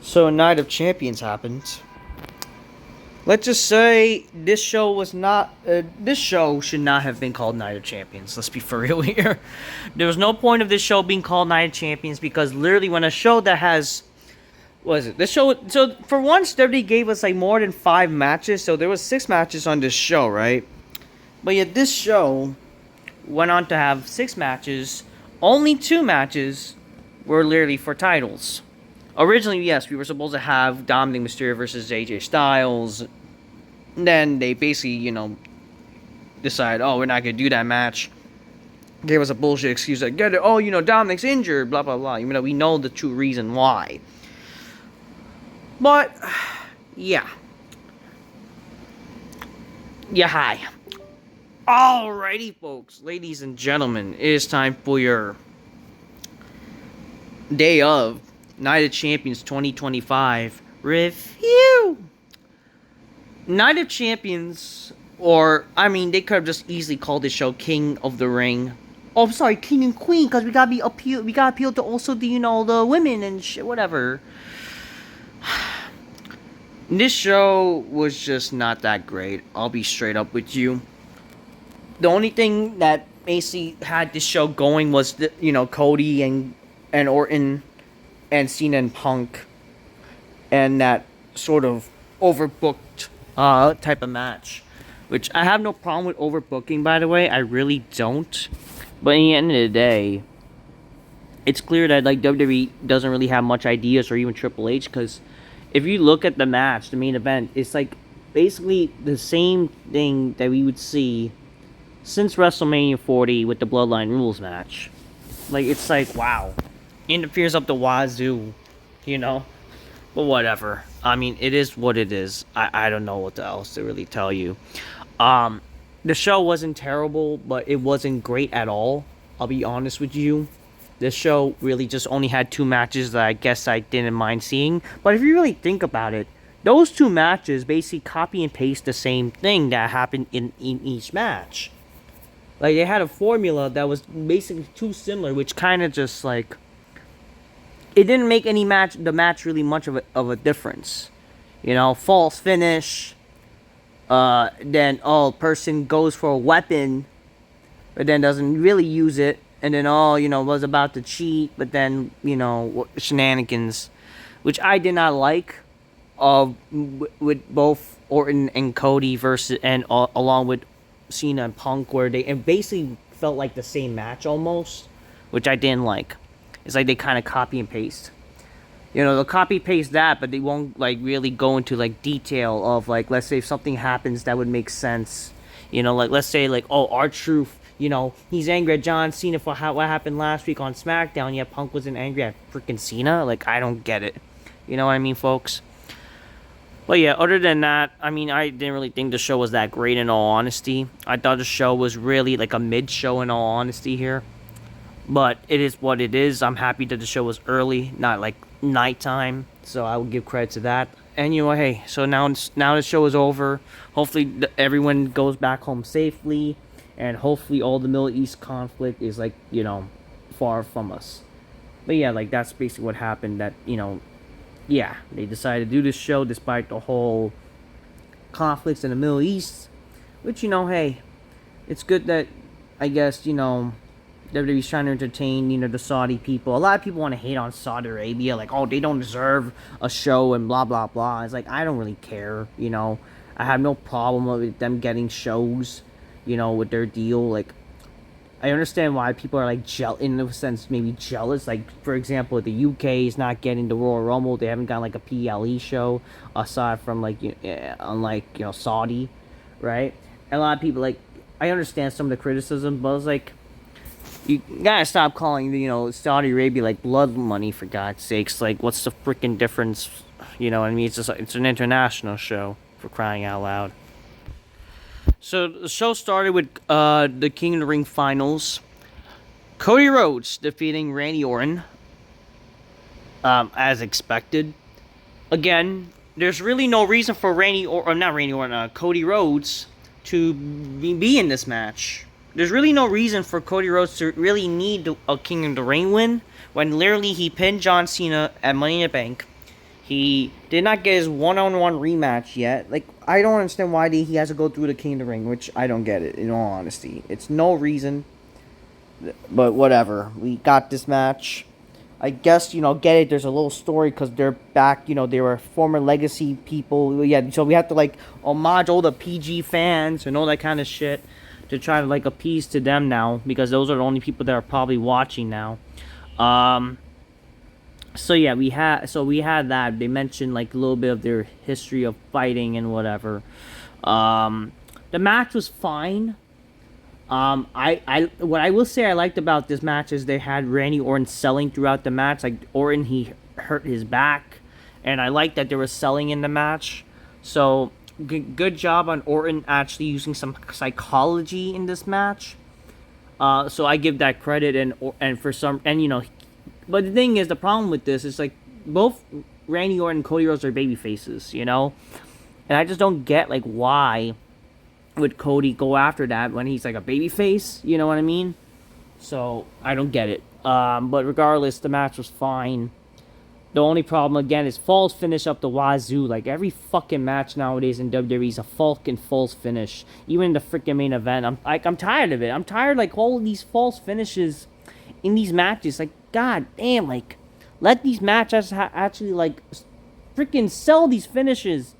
So Night of Champions happened. Let's just say this show was not. This show should not have been called Night of Champions. Let's be for real here. There was no point of this show being called Night of Champions because literally, when a show that has, what is it? This show. So for once, WWE gave us like more than 5 matches. So there was 6 matches on this show, right? But yet this show went on to have 6 matches. Only 2 matches were literally for titles. Originally, yes, we were supposed to have Dominic Mysterio versus AJ Styles. And then they basically, decide, oh, we're not going to do that match. Gave us a bullshit excuse like, get it, oh, Dominic's injured, blah, blah, blah. Even though we know the true reason why. But, yeah. Yeah, hi. Alrighty, folks. Ladies and gentlemen, it is time for your day of Night of Champions 2025 review. Night of Champions, they could have just easily called this show King of the Ring. Oh, I'm sorry, King and Queen, because we gotta appeal to also the women and shit, whatever. This show was just not that great. I'll be straight up with you. The only thing that basically had this show going was Cody and Orton and Cena and Punk, and that sort of overbooked type of match, which I have no problem with overbooking, by the way. I really don't. But in the end of the day, it's clear that WWE doesn't really have much ideas, or even Triple H, because if you look at the match, the main event, it's basically the same thing that we would see since WrestleMania 40 with the Bloodline Rules match. It's wow. Interferes up the wazoo, but whatever. I mean, it is what it is. I don't know what else to really tell you. The show wasn't terrible, but it wasn't great at all. I'll be honest with you. This show really just only had 2 matches that I guess I didn't mind seeing. But if you really think about it, those 2 matches basically copy and paste the same thing that happened in each match. They had a formula that was basically too similar, which kind of just it didn't make the match really much of a difference. False finish. Then, person goes for a weapon, but then doesn't really use it. And then, was about to cheat, but then, shenanigans. Which I did not like. With both Orton and Cody along with Cena and Punk, where it basically felt like the same match almost. Which I didn't like. It's they kind of copy and paste. They'll copy paste that, but they won't really go into detail of let's say if something happens that would make sense. Let's say R-Truth, he's angry at John Cena for what happened last week on SmackDown, yet Punk wasn't angry at freaking Cena. I don't get it. You know what I mean, folks? But yeah, other than that, I didn't really think the show was that great, in all honesty. I thought the show was really a mid-show, in all honesty here. But it is what it is. I'm happy that the show was early, not nighttime. So I will give credit to that. And hey, so now the show is over. Hopefully everyone goes back home safely, and hopefully all the Middle East conflict is far from us. But yeah, that's basically what happened. That yeah, they decided to do this show despite the whole conflicts in the Middle East. Which hey, it's good that I guess WWE's trying to entertain, the Saudi people. A lot of people want to hate on Saudi Arabia, they don't deserve a show and blah, blah, blah. It's I don't really care, I have no problem with them getting shows, with their deal. I understand why people are, in a sense, maybe jealous. For example, the UK is not getting the Royal Rumble. They haven't gotten, a PLE show, aside from, unlike, Saudi, right? And a lot of people, I understand some of the criticism, but it's you gotta stop calling, Saudi Arabia, blood money, for God's sakes. What's the freaking difference? It's just, it's an international show, for crying out loud. So, the show started with, the King of the Ring finals. Cody Rhodes defeating Randy Orton. As expected. Again, there's really no reason for Cody Rhodes to be in this match. There's really no reason for Cody Rhodes to really need a King of the Ring win when literally he pinned John Cena at Money in the Bank. He did not get his one-on-one rematch yet. Like, I don't understand why he has to go through the King of the Ring, which I don't get it, in all honesty. It's no reason. But whatever. We got this match. I guess, get it, there's a little story because they're back, they were former Legacy people. Yeah, so we have to, like, homage all the PG fans and all that kind of shit to try to, like, appease to them now because those are the only people that are probably watching now. So yeah, we had that. They mentioned, like, a little bit of their history of fighting and whatever. The match was fine. What I will say I liked about this match is they had Randy Orton selling throughout the match. Like, Orton, he hurt his back, and I like that they were selling in the match. So, good job on Orton actually using some psychology in this match. So I give that credit, but the thing is, the problem with this is, like, both Randy Orton and Cody Rhodes are baby faces, and I just don't get, like, why would Cody go after that when he's like a baby face? You know what I mean? So I don't get it. But regardless, the match was fine. The only problem again is false finish up the wazoo. Like, every fucking match nowadays in WWE is a fucking false finish. Even in the freaking main event, I'm tired of it. I'm tired, like, all of these false finishes in these matches. Like, god damn, like, let these matches actually, like, freaking sell these finishes.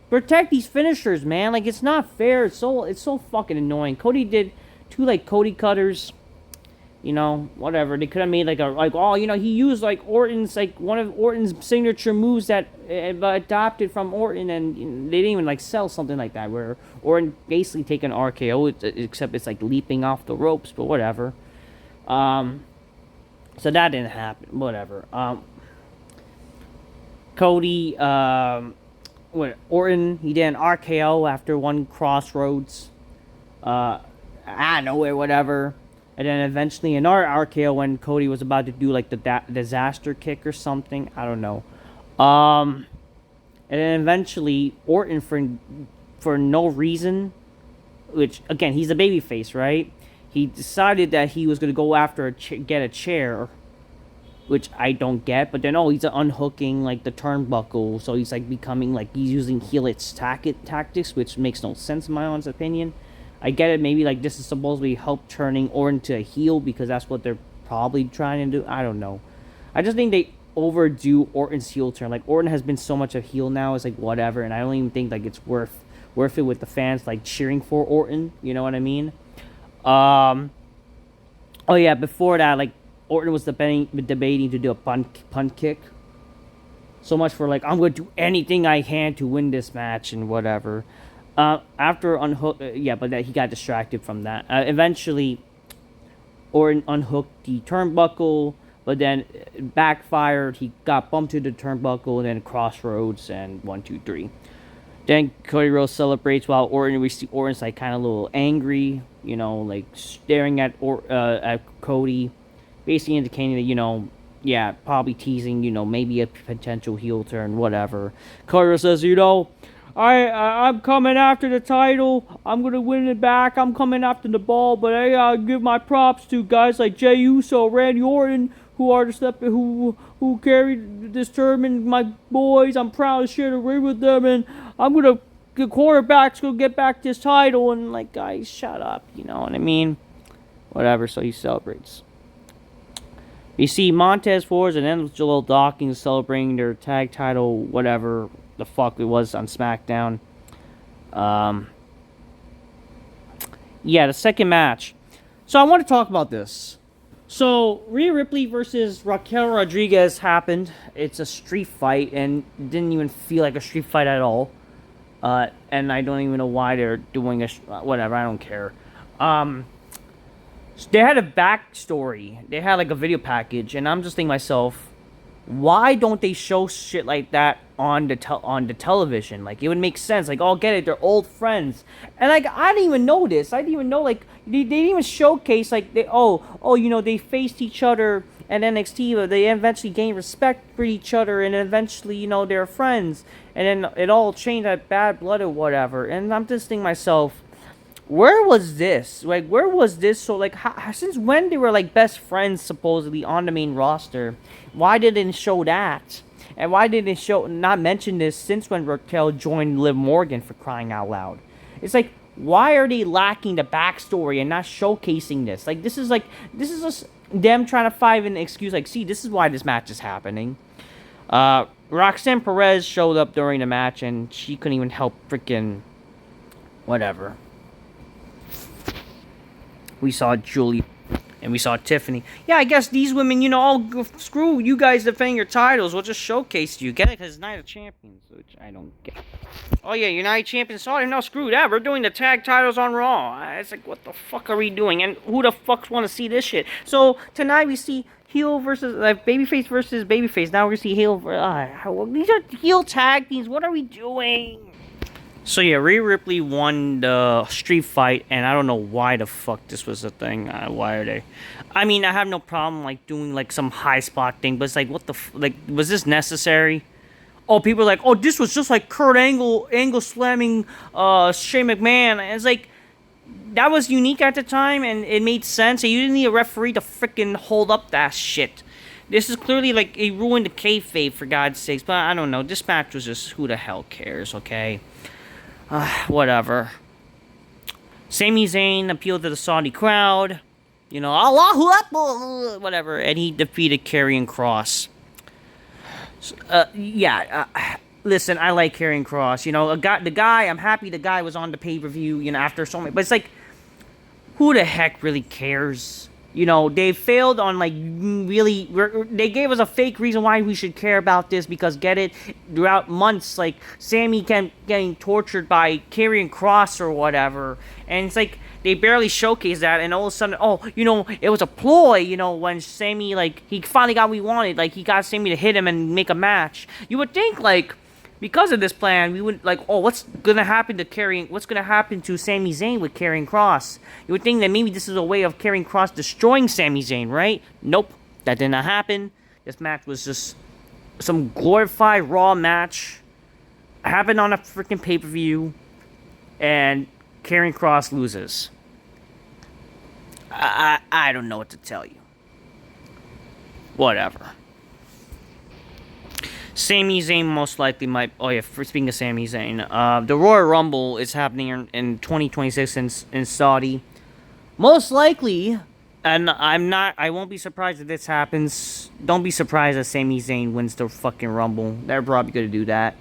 Protect these finishers, man. Like, it's not fair. It's so fucking annoying. Cody did 2, like, Cody cutters. Whatever. They could have made, he used, like, Orton's, like, one of Orton's signature moves that adopted from Orton, and they didn't even, like, sell something like that, where Orton basically take an RKO, except it's, like, leaping off the ropes, but whatever. So that didn't happen. Whatever. Cody, Orton, he did an RKO after one Crossroads. Out of nowhere, whatever. And then eventually another RKO when Cody was about to do, like, the disaster kick or something. I don't know. And then eventually Orton, for no reason, which, again, he's a babyface, right? He decided that he was going to go after get a chair, which I don't get. But then, he's unhooking, like, the turnbuckle. So he's, like, becoming, like, he's using heel-its tactics, which makes no sense in my honest opinion. I get it, maybe, like, this is supposedly help turning Orton to a heel because that's what they're probably trying to do. I don't know. I just think they overdo Orton's heel turn. Like, Orton has been so much a heel now, it's like, whatever. And I don't even think, like, it's worth it with the fans, like, cheering for Orton. You know what I mean? Oh, yeah, before that, like, Orton was debating to do a punt kick. So much for, like, I'm going to do anything I can to win this match and whatever. After unhook, but that he got distracted from that. Eventually, Orton unhooked the turnbuckle, but then it backfired. He got bumped to the turnbuckle, and then Crossroads, and 1, 2, 3. Then Cody Rhodes celebrates while we see Orton's, like, kind of a little angry, like staring at Cody, basically indicating that, probably teasing, maybe a potential heel turn, whatever. Cody Rhodes says, I'm coming after the title. I'm gonna win it back. I'm coming after the ball, but I gotta give my props to guys like Jey Uso, Randy Orton, who are who carried this tournament. My boys, I'm proud to share the ring with them, and the quarterback's gonna get back this title. And, like, guys, shut up. You know what I mean? Whatever. So he celebrates. You see Montez Ford and Angelo Dawkins celebrating their tag title, whatever the fuck it was on SmackDown. Yeah, the second match. So I want to talk about this. So Rhea Ripley versus Raquel Rodriguez happened. It's a street fight, and it didn't even feel like a street fight at all. And I don't even know why they're doing whatever. I don't care. They had a backstory. They had, like, a video package, and I'm just thinking to myself, why don't they show shit like that on the television? Like, it would make sense. Like, get it, they're old friends. And, like, I didn't even know this. I didn't even know, like, they didn't even showcase, like, they faced each other at NXT, but they eventually gained respect for each other, and eventually, they're friends. And then it all changed at Bad Blood or whatever. And I'm just thinking to myself, where was this? Like, where was this? So, like, since when they were, like, best friends, supposedly, on the main roster? Why didn't it show that? And why did they not mention this since when Raquel joined Liv Morgan, for crying out loud? It's like, why are they lacking the backstory and not showcasing this? Like, this is just them trying to find an excuse. Like, see, this is why this match is happening. Roxanne Perez showed up during the match, and she couldn't even help freaking whatever. We saw Julie, and we saw Tiffany. Yeah, I guess these women, you know, oh, screw you guys defending your titles. We'll just showcase you. Get it? Because it's Night of Champions, which I don't get. Oh, yeah, you're Night of Champions. Sorry, no, screw that. We're doing the tag titles on Raw. It's like, what the fuck are we doing? And who the fuck want to see this shit? So, tonight we see heel versus, babyface versus babyface. Now we're going to see heel. These are heel tag teams. What are we doing? So yeah, Rhea Ripley won the street fight, and I don't know why the fuck this was a thing. Why are they? I mean, I have no problem like doing like some high spot thing, but it's like, what the like, was this necessary? Oh, people are like, oh, this was just like Kurt Angle slamming Shane McMahon. And it's like, that was unique at the time, and it made sense. And you didn't need a referee to freaking hold up that shit. This is clearly like, it ruined the kayfabe, for God's sakes. But I don't know. This match was just, who the hell cares? Okay. Whatever. Sami Zayn appealed to the Saudi crowd. You know, Allahu Akbar, whatever. And he defeated Karrion Kross. Listen, I like Karrion Kross. You know, the guy, I'm happy the guy was on the pay-per-view, you know, after so many. But it's like, who the heck really cares? You know, they failed on, like, really, they gave us a fake reason why we should care about this, because, get it, throughout months, like, Sami getting tortured by Karrion Kross or whatever, and it's like, they barely showcased that, and all of a sudden, oh, you know, it was a ploy, you know, when Sami, like, he finally got what he wanted, like, he got Sami to hit him and make a match. You would think, like, because of this plan, we would, like, oh, what's gonna happen to Sami Zayn with Karrion Kross? You would think that maybe this is a way of Karrion Kross destroying Sami Zayn, right? Nope, that did not happen. This match was just some glorified Raw match. Happened on a freaking pay-per-view, and Karrion Kross loses. I don't know what to tell you. Whatever. Sami Zayn most likely might... Oh, yeah, speaking of Sami Zayn, the Royal Rumble is happening in 2026 in Saudi. Most likely, and I won't be surprised if this happens. Don't be surprised if Sami Zayn wins the fucking Rumble. They're probably going to do that.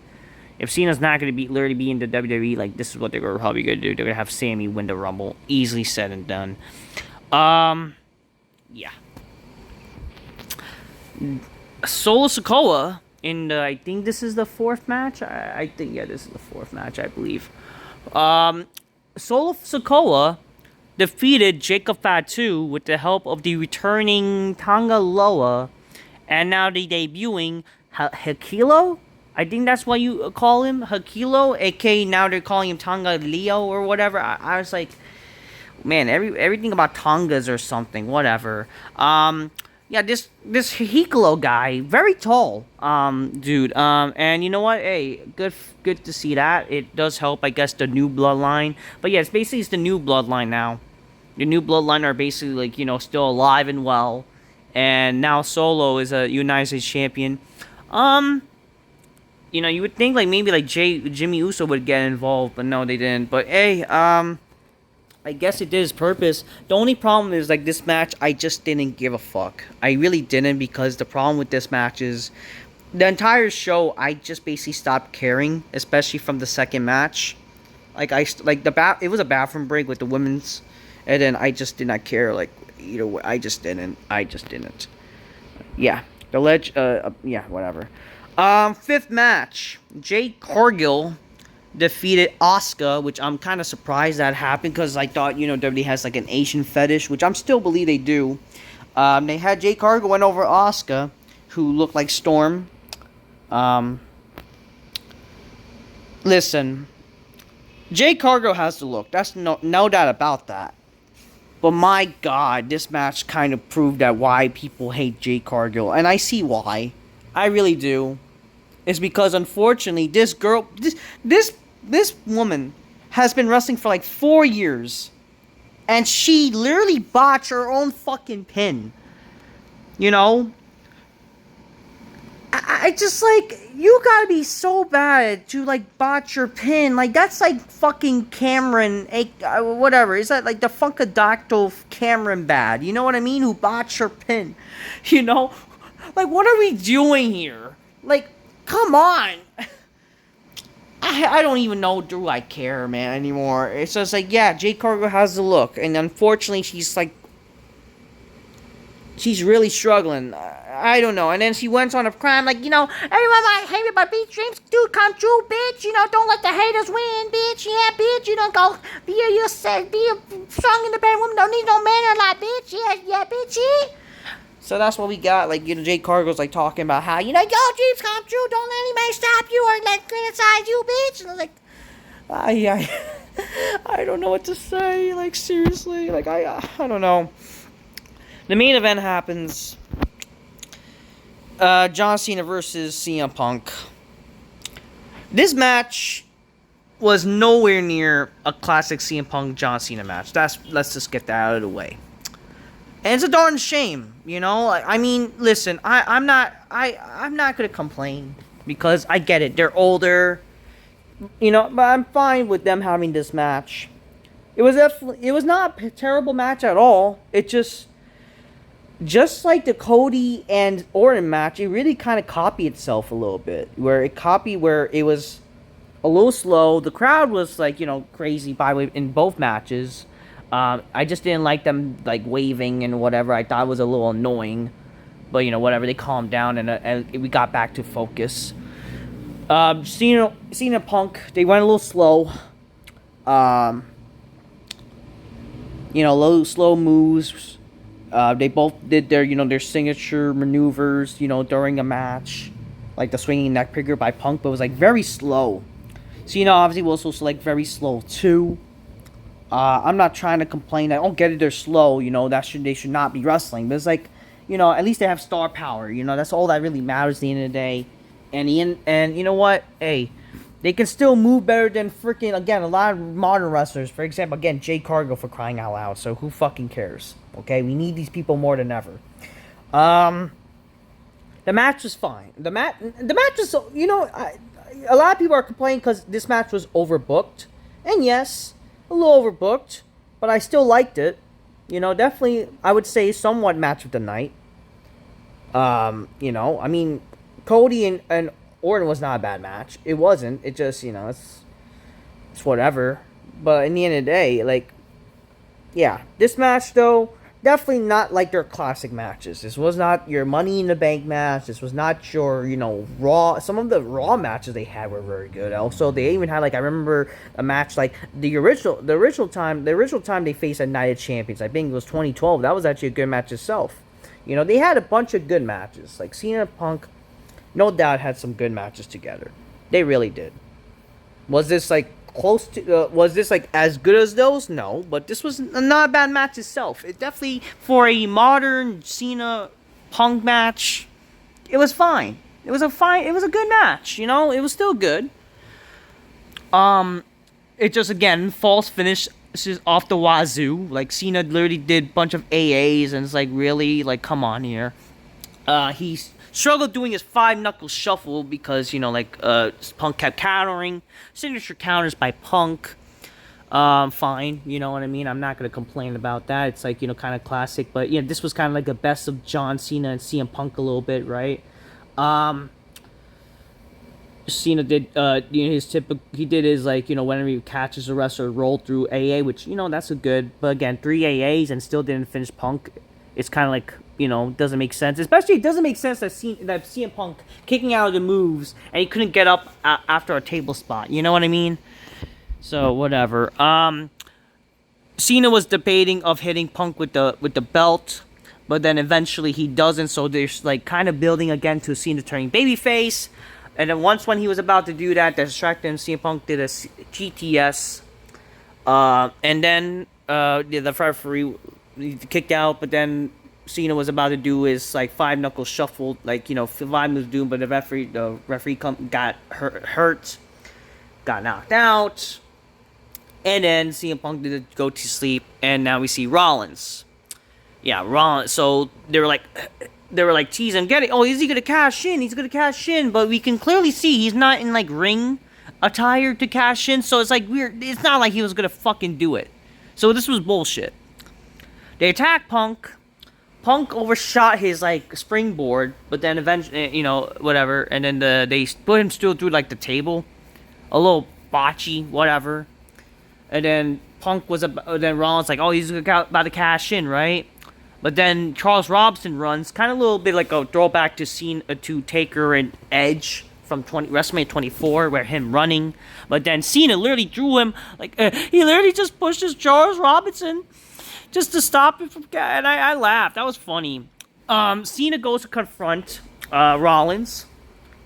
If Cena's not going to literally be in the WWE, like, this is what they're probably going to do. They're going to have Sami win the Rumble. Easily said and done. Yeah. Solo Sikoa... I think this is the fourth match. I think, yeah, this is the fourth match, I believe. Solo Sikoa defeated Jacob Fatu with the help of the returning Tonga Loa, and now the debuting Hikelo. I think that's what you call him, Hikelo, aka now they're calling him Tonga Leo or whatever. I was like, man, everything about Tongas or something, whatever. Yeah, this Hikelo guy, very tall, dude. And you know what? Hey, good to see that. It does help, I guess, the new bloodline. But yeah, it's the new bloodline now. The new bloodline are basically, like, you know, still alive and well. And now Solo is a United States champion. You know, you would think, like, maybe, like, Jimmy Uso would get involved, but no, they didn't. But hey, I guess it did its purpose. The only problem is, like, this match, I just didn't give a fuck. I really didn't, because the problem with this match is the entire show, I just basically stopped caring, especially from the second match. Like, it was a bathroom break with the women's, and then I just did not care. Like, you know, I just didn't. Yeah, yeah, whatever. Fifth match, Jade Cargill defeated Asuka, which I'm kind of surprised that happened, because I thought, you know, WWE has like an Asian fetish, which I'm still believe they do. They had Jade Cargill went over Asuka, who looked like Storm. Listen, Jade Cargill has the look. That's no doubt about that. But my God, this match kind of proved that why people hate Jade Cargill, and I see why. I really do. It's because, unfortunately, this girl, this woman has been wrestling for like 4 years, and she literally botched her own fucking pin. You know, I just, like, you gotta be so bad to, like, botch your pin. Like, that's like fucking Cameron, whatever. Is that like the Funkadactyl Cameron bad? You know what I mean? Who botched her pin. You know? Like, what are we doing here? Like, come on. I don't even know, do I care, man, anymore. It's just like, yeah, Jade Cargill has the look. And unfortunately, she's like, she's really struggling. I don't know. And then she went on a crime like, everyone might hate me, but bitch, dreams do come true, bitch. Don't let the haters win, bitch. Yeah, bitch. Go be yourself, be a strong independent woman. Don't need no man a lot, bitch. Yeah, bitch. Yeah. So that's what we got. Like, Jade Cargill's like talking about how, your dreams come true. Don't let anybody stop you or like criticize you, bitch. And I was like, I don't know what to say. Like, seriously. Like, I don't know. The main event happens. John Cena versus CM Punk. This match was nowhere near a classic CM Punk John Cena match. Let's just get that out of the way. And it's a darn shame, I mean, listen, I'm not gonna complain because I get it. They're older, but I'm fine with them having this match. It was not a terrible match at all. It just like the Cody and Orton match, it really kind of copied itself a little bit. Where it was a little slow. The crowd was like, crazy in both matches. I just didn't like them like waving and whatever. I thought it was a little annoying. But whatever, they calmed down and we got back to focus. Cena Punk, they went a little slow. Low slow moves. They both did their signature maneuvers, during a match. Like the swinging neck breaker by Punk, but it was like very slow. Cena obviously was also like very slow too. I'm not trying to complain. I don't get it. They're slow. They should not be wrestling. But it's like, at least they have star power. That's all that really matters at the end of the day. And you know what? Hey, they can still move better than freaking, again, a lot of modern wrestlers. For example, again, Jade Cargill, for crying out loud. So who fucking cares? Okay, we need these people more than ever. The match was fine. The match was, a lot of people are complaining because this match was overbooked. And yes, a little overbooked, but I still liked it. Definitely, I would say somewhat match of the night. I mean, Cody and Orton was not a bad match. It wasn't. It just, it's whatever. But in the end of the day, like, yeah, this match though, definitely not like their classic matches. This was not your Money in the Bank match. This was not your, Raw. Some of the Raw matches they had were very good. Also, they even had, like, I remember a match, like, the original time they faced at Night of Champions. I think it was 2012. That was actually a good match itself. They had a bunch of good matches. Like, Cena and Punk, no doubt, had some good matches together. They really did. Was this, like, close to, was this like as good as those? No, but this was not a bad match itself. It definitely, for a modern Cena Punk match, it was fine. It was a good match, it was still good. It just, again, false finish off the wazoo. Like, Cena literally did a bunch of AAs, and it's like, really, like, come on here. He struggled doing his 5-knuckle shuffle because, Punk kept countering. Signature counters by Punk. Fine, you know what I mean? I'm not going to complain about that. It's like, kind of classic. But, yeah, this was kind of like a best of John Cena and CM Punk a little bit, right? Cena did, his typical, he did his, like, whenever he catches a wrestler, roll through AA, which, that's a good, but again, 3 AAs and still didn't finish Punk. It's kind of like, doesn't make sense. Especially, it doesn't make sense that CM Punk kicking out of the moves and he couldn't get up after a table spot. You know what I mean? So, whatever. Cena was debating of hitting Punk with the belt, but then eventually he doesn't. So there's like kind of building again to Cena turning babyface. And then once when he was about to do that, distracted him, CM Punk did a GTS. And then the referee kicked out, but then Cena was about to do his like 5-knuckle shuffle, like 5 moves doing, but the referee got hurt, got knocked out, and then CM Punk did go to sleep, and now we see Rollins. Yeah, Rollins. So they were like, they were like teasing, get it. Oh, is he gonna cash in? He's gonna cash in, but we can clearly see he's not in like ring attire to cash in. So it's like weird. It's not like he was gonna fucking do it. So this was bullshit. They attacked Punk. Punk overshot his like springboard, but then eventually, you know, whatever. And then they put him still through like the table, a little botchy, whatever. And then Punk was then Rollins like, oh, he's about to cash in, right? But then Charles Robinson runs, kind of a little bit like a throwback to Cena, to Taker and Edge from WrestleMania 24, where him running. But then Cena literally drew him, like, he literally just pushes Charles Robinson just to stop him from, and I laughed. That was funny. Cena goes to confront Rollins,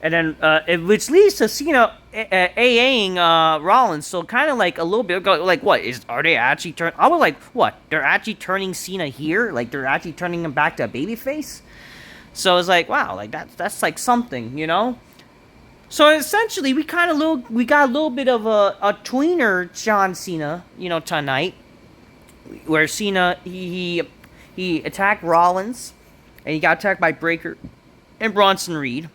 and then which leads to Cena AAing Rollins. So kind of like a little bit like, what are they actually turn? I was like, what? They're actually turning Cena here? Like they're actually turning him back to a babyface? So it's like, wow, like that's like something, you know. So essentially, we got a little bit of a tweener John Cena, you know, tonight, where Cena he attacked Rollins, and he got attacked by Breakker and Bronson Reed.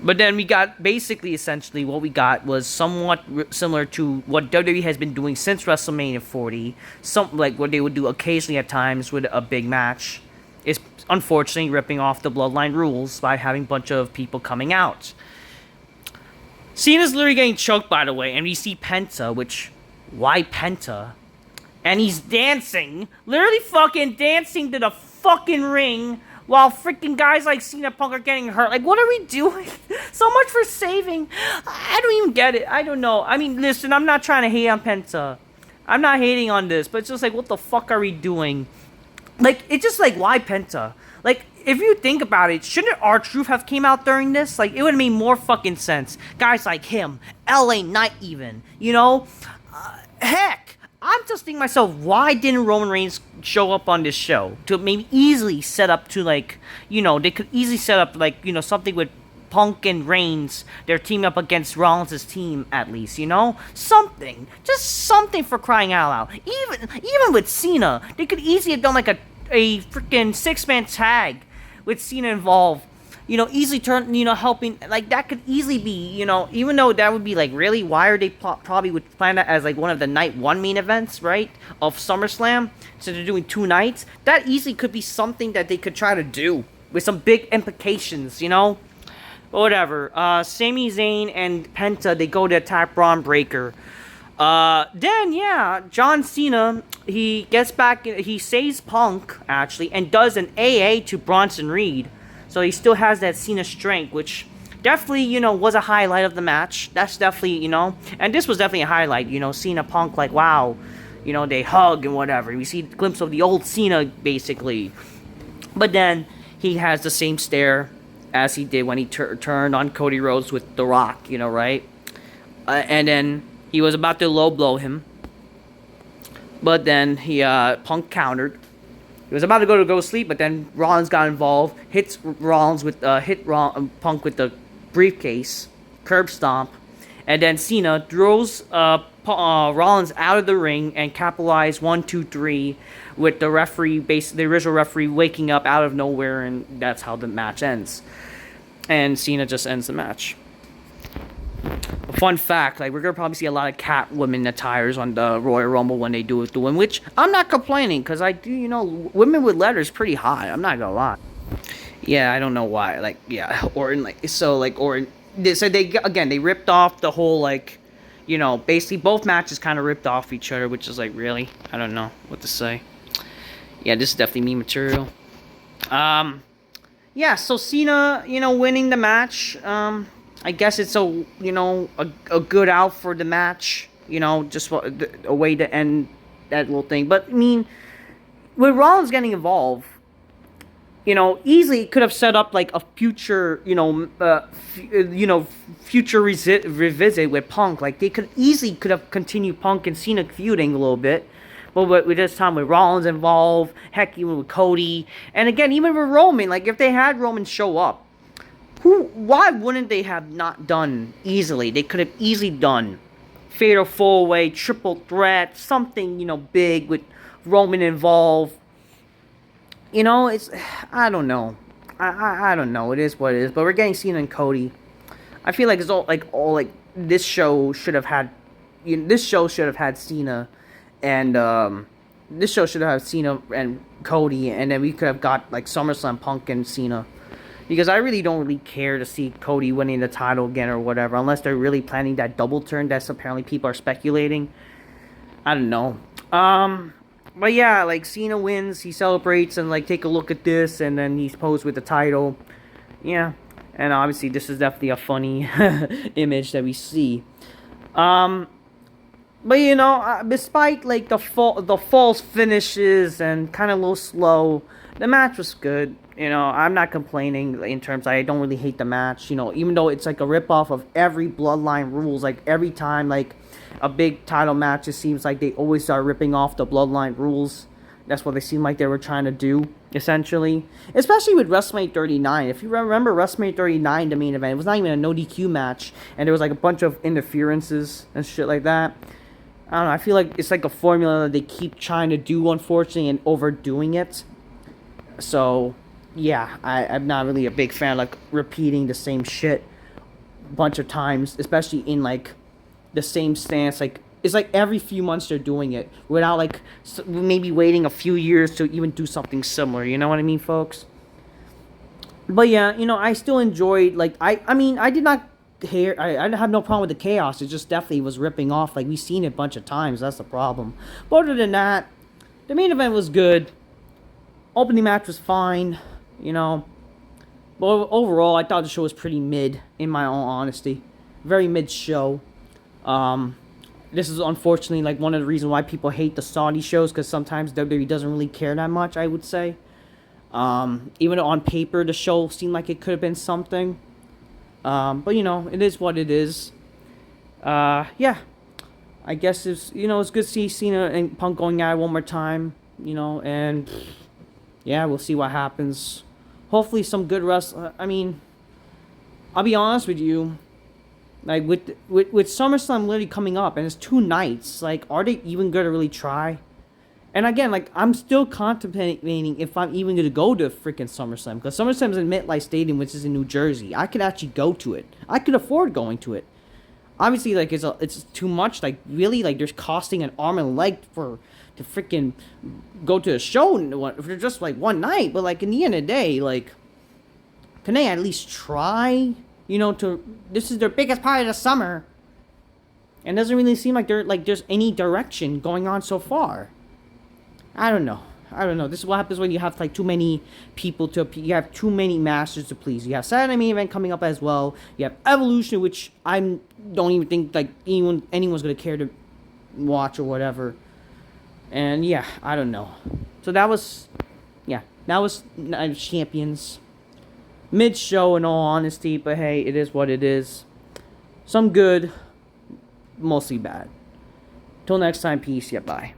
But then we got essentially what we got was somewhat similar to what WWE has been doing since WrestleMania 40. Something like what they would do occasionally at times with a big match. Is unfortunately ripping off the Bloodline rules by having a bunch of people coming out. Cena's literally getting choked, by the way, and we see Penta, which, why Penta? And he's dancing, literally fucking dancing to the fucking ring, while freaking guys like Cena Punk are getting hurt. Like, what are we doing? So much for saving. I don't even get it. I don't know. I mean, listen, I'm not trying to hate on Penta. I'm not hating on this, but it's just like, what the fuck are we doing? Like, it's just like, why Penta? Like, if you think about it, shouldn't R-Truth have came out during this? Like, it would have made more fucking sense. Guys like him, LA Knight even, you know? Heck, I'm just thinking to myself, why didn't Roman Reigns show up on this show? To maybe easily set up to, like, you know, they could easily set up, like, you know, something with Punk and Reigns. They're teaming up against Rollins' team, at least, you know? Something. Just something, for crying out loud. Even with Cena, they could easily have done, like, a freaking 6-man tag with Cena involved. You know, easily turn, you know, helping, like, that could easily be, you know, even though that would be, like, really, why are they probably would plan that as, like, one of the night one main events, right, of SummerSlam, so they're doing 2 nights, that easily could be something that they could try to do, with some big implications, you know, but whatever. Sami Zayn and Penta, they go to attack Braun Breaker. Then, yeah, John Cena, he gets back, he saves Punk, actually, and does an AA to Bronson Reed. So he still has that Cena strength, which definitely, you know, was a highlight of the match. That's definitely, you know, and this was definitely a highlight, you know, Cena Punk, like, wow, you know, they hug and whatever. We see a glimpse of the old Cena, basically. But then he has the same stare as he did when he turned on Cody Rhodes with The Rock, you know, right? And then he was about to low blow him. But then Punk countered. He was about to go sleep, but then Rollins got involved, hits Rollins with Punk with the briefcase, curb stomp, and then Cena throws Rollins out of the ring and capitalized 1, 2, 3 with the referee, the original referee, waking up out of nowhere, and that's how the match ends. And Cena just ends the match. A fun fact, like, we're gonna probably see a lot of Catwoman attires on the Royal Rumble when they do it to women, which I'm not complaining, because I do, you know, women with letters pretty hot, I'm not gonna lie. Yeah, I don't know why, like, yeah, Orton, like, so, like, Orton, so they ripped off the whole, like, you know, basically both matches kind of ripped off each other, which is like, really, I don't know what to say. Yeah, this is definitely me material. Yeah, so Cena, you know, winning the match, I guess it's a good out for the match, you know, just a way to end that little thing. But I mean, with Rollins getting involved, you know, easily could have set up like a future, future revisit with Punk. Like they could have continued Punk and Cena feuding a little bit. But with this time with Rollins involved, heck, even with Cody, and again, even with Roman, like if they had Roman show up, why wouldn't they have not done easily? They could have easily done fatal 4-way, triple threat, something, you know, big with Roman involved. You know, it's I don't know. I don't know. It is what it is. But we're getting Cena and Cody. I feel like it's all like this show should have had. This show should have had Cena, and this show should have had Cena and Cody, and then we could have got like SummerSlam Punk and Cena. Because I really don't really care to see Cody winning the title again or whatever, unless they're really planning that double turn that's apparently people are speculating. I don't know. But yeah, like Cena wins, he celebrates and like take a look at this, and then he's posed with the title. Yeah, and obviously this is definitely a funny image that we see. But you know, despite like the false finishes and kind of a little slow, the match was good. You know, I'm not complaining in terms I don't really hate the match. You know, even though it's like a ripoff of every Bloodline rules, like every time like a big title match, it seems like they always start ripping off the Bloodline rules. That's what they seem like they were trying to do, essentially. Especially with WrestleMania 39. If you remember WrestleMania 39, the main event, it was not even a no DQ match, and there was like a bunch of interferences and shit like that. I don't know, I feel like it's like a formula that they keep trying to do, unfortunately, and overdoing it. So, yeah, I'm not really a big fan of, like, repeating the same shit a bunch of times, especially in, like, the same stance. Like, it's like every few months they're doing it without, like, maybe waiting a few years to even do something similar. You know what I mean, folks? But, yeah, you know, I still enjoyed, like, I mean, I did not care. I have no problem with the chaos. It just definitely was ripping off. Like, we've seen it a bunch of times. That's the problem. But other than that, the main event was good. Opening match was fine, you know. But overall, I thought the show was pretty mid, in my own honesty. Very mid show. This is unfortunately like one of the reasons why people hate the Saudi shows, because sometimes WWE doesn't really care that much, I would say. Even though on paper the show seemed like it could have been something. But you know, it is what it is. Yeah. I guess it's, you know, it's good to see Cena and Punk going at it one more time, you know, and yeah, we'll see what happens. Hopefully some good I mean, I'll be honest with you. Like, with SummerSlam literally coming up, and it's 2 nights, like, are they even going to really try? And again, like, I'm still contemplating if I'm even going to go to freaking SummerSlam. Because SummerSlam's in MetLife Stadium, which is in New Jersey. I could actually go to it. I could afford going to it. Obviously, like, it's too much. Like, really, like, there's costing an arm and a leg to freaking go to a show for just, like, one night. But, like, in the end of the day, like, can they at least try? You know, this is their biggest part of the summer. And it doesn't really seem like there's any direction going on so far. I don't know. This is what happens when you have like too many people you have too many masters to please. You have Saturday main event coming up as well. You have Evolution, which I don't even think like anyone's gonna care to watch or whatever. And yeah, I don't know. So that was Night of Champions. Mid-show in all honesty, but hey, it is what it is. Some good, mostly bad. Till next time, peace, yeah, bye.